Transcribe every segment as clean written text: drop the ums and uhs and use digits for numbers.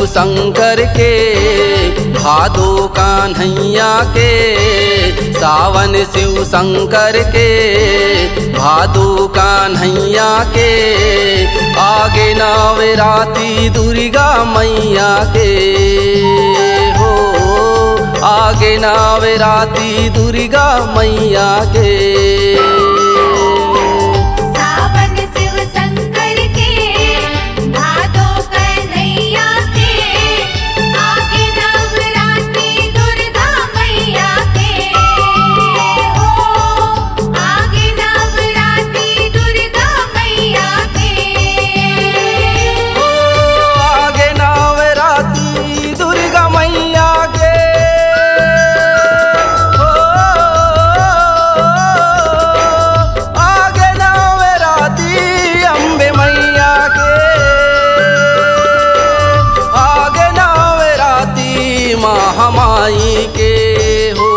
शिव शंकर के, भादो कान्हैया के। सावन शिव शंकर के, भादो कान्हैया के। आगे नवरात्रि दुर्गा मैया के हो, आगे नवरात्रि दुर्गा मैया के। महामाई के हो,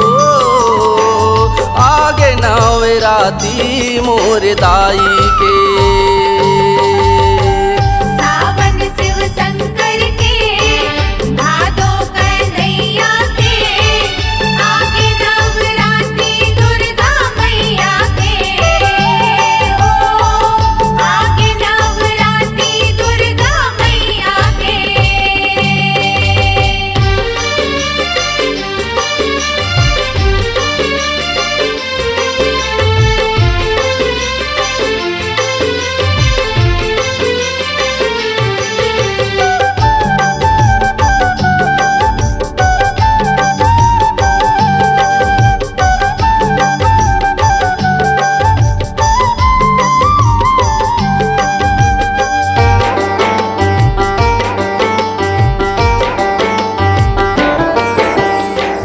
आगे नवरात्रि मोर दाई के। सावन शिव शंकर के, भादो कान्हैया के। आगे नवरात्रि दुर्गा मैया के हो, आगे नवरात्रि दुर्गा मैया के।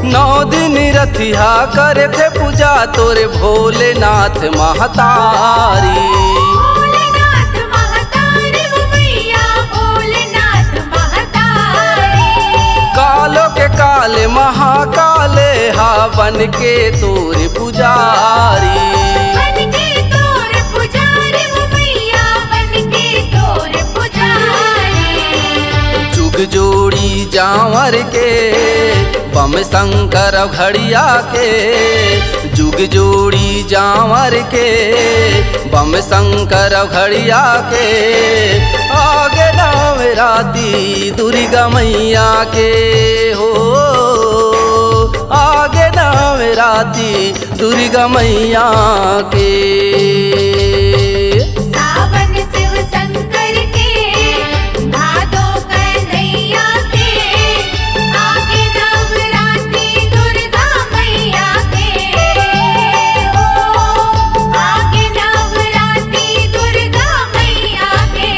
नौ दिन रथिया करे थे पूजा तोरे भोलेनाथ महतारी। भोलेनाथ महतारी वो मैया, भोलेनाथ महतारी। कालो के काले महाकाले हा बन के तोरे पुजारी। बन के तोर पुजारी वो मैया, बन के तोर पुजारी। जुग जोड़ी जावर के, बम शंकर घड़िया के। जुग जोड़ी जावर के, बम शंकर घड़िया के। आगे नवरात्रि दुर्गा मैया के हो, आगे नवरात्रि दुर्गा मैया के। सावन शिव शंकर के, भादो कान्हैया के। आगे नवरात्रि दुर्गा मैया के हो, आगे नवरात्रि दुर्गा मैया के।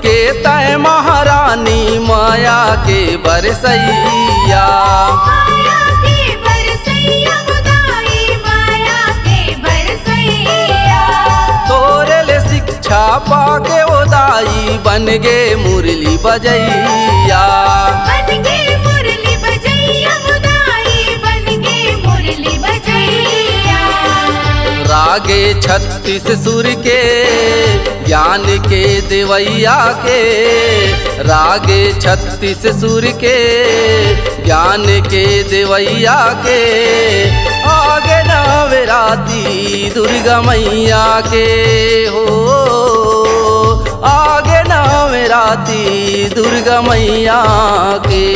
के तय महारानी माया के बरसैया। माया के बरसैया बुदाई, माया के बरसैया। तोरे ले शिक्षा पाके ओदाई बन गे मुरली बजैया। बन गे मुरली बजैया बुदाई, बन गे मुरली बजैया। रागे 36 सुर के, ज्ञान के देवैया के। रागे 36 सुर के, ज्ञान के देवैया के। आगे नवरात्रि दुर्गा मैया के हो, आगे नवरात्रि दुर्गा मैया के।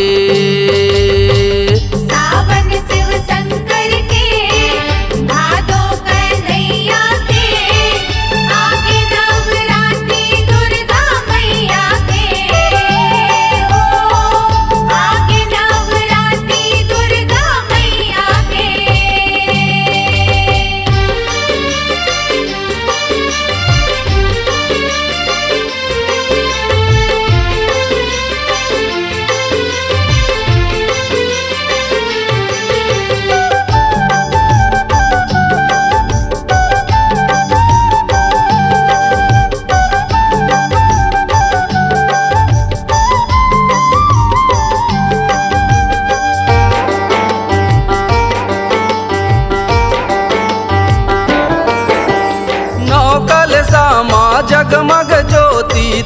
सावन शिव शंकर के, भादो कान्हैया के। आगे नवरात्रि दुर्गा मैया के हो, आगे नवरात्रि दुर्गा मैया के।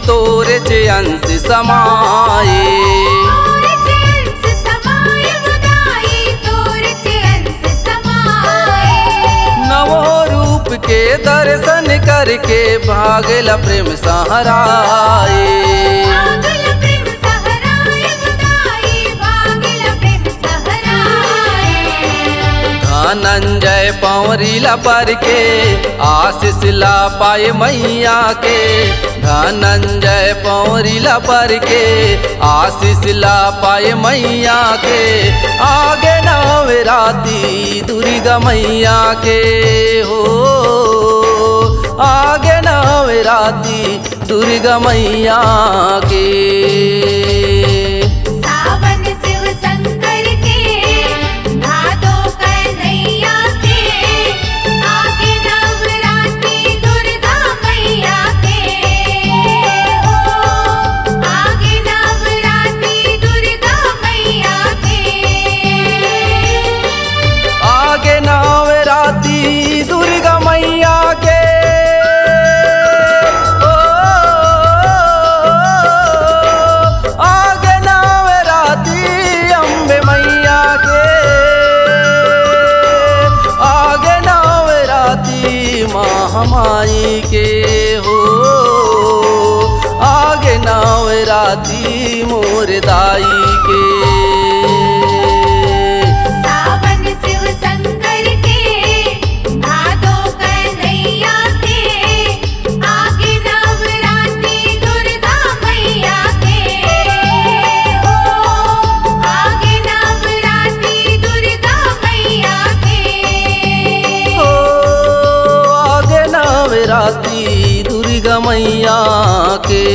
तोरे चे अंश समाए। तोर चे अंश समाए मुदाई, तोर चे अंश समाए। नवो रूप के दर्शन करके भागल प्रेम सहराए। भागल प्रेम सहराए मुदाई, भागल प्रेम सहराए। धनंजय पौरीला पर के आशीष ला पाए मैया के। धनंजय पौरीला पर के आशीष ला पाए मैया के। आगे नवराती दुर्गा मैया के हो, आगे नवराती दुर्गा मैया के। सावन शिव शंकर के, भादो कन्हैया के। आगे नवरात्रि दुर्गा मैया के हो, आगे नवरात्रि दुर्गा मैया के। आगे नवराती दुर्गा मैया के। ओ, आगे नवराती अम्बे मैया के। आगे नवराती महामाई के हो, आगे नवराती मोर दाई के। सावन शिव शंकर के, भादो कन्हैया के। आगे नवरात्रि दुर्गा मैया के हो, आगे नवरात्रि दुर्गा मैया के। ओ, आगे नवराती दुर्गा मैया के।